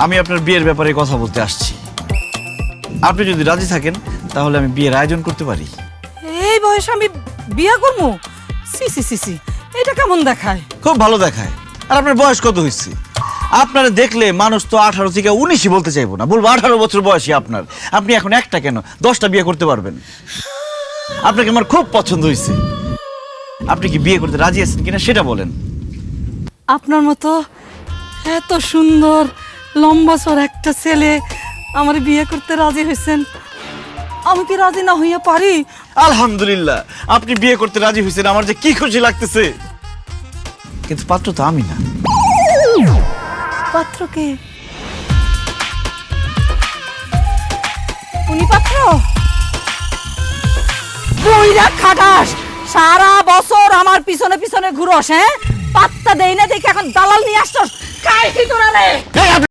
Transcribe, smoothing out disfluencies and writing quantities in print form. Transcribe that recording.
আমি আপনার বিয়ের ব্যাপারে কথা বলতে আসছি। আপনি যদি রাজি থাকেন তাহলে আমি বিয়ের আয়োজন করতে পারি। এই বয়সে আমি বিয়ে করবো? সি সি সি সি, এটা কেমন দেখায়? খুব ভালো দেখায়। আর আপনার বয়স কত হয়েছে? আপনারা দেখলে মানুষ তো 18 থেকে 19ই বলতে চাইবো না, বলবো 18 বছর বয়সী আপনার। আপনি এখন একটা কেন 10টা বিয়ে করতে পারবেন। আপনাকে আমার খুব পছন্দ হয়েছে। আপনি কি বিয়ে করতে রাজি আছেন কিনা সেটা বলেন। আপনার মতো এত সুন্দর লম্বা চড় একটা ছেলে আমার বিয়ে করতে রাজি হয়েছেন, আমি কি রাজি না হইয়া পারি? আলহামদুলিল্লাহ, আপনি বিয়ে করতে রাজি হয়েছেন, আমার যে কি খুশি লাগতেছে। কিন্তু পাত্র তো আমি না। পাত্রকে? উনি পাত্র? বইরা খাটাস, সারা বছর আমার পিছনে পিছনে ঘুরোস, হ্যাঁ? পাত্তা দেই না দেখে এখন দালাল নিয়ে আসছস। কাই কি তোরা রে? এই, আপনি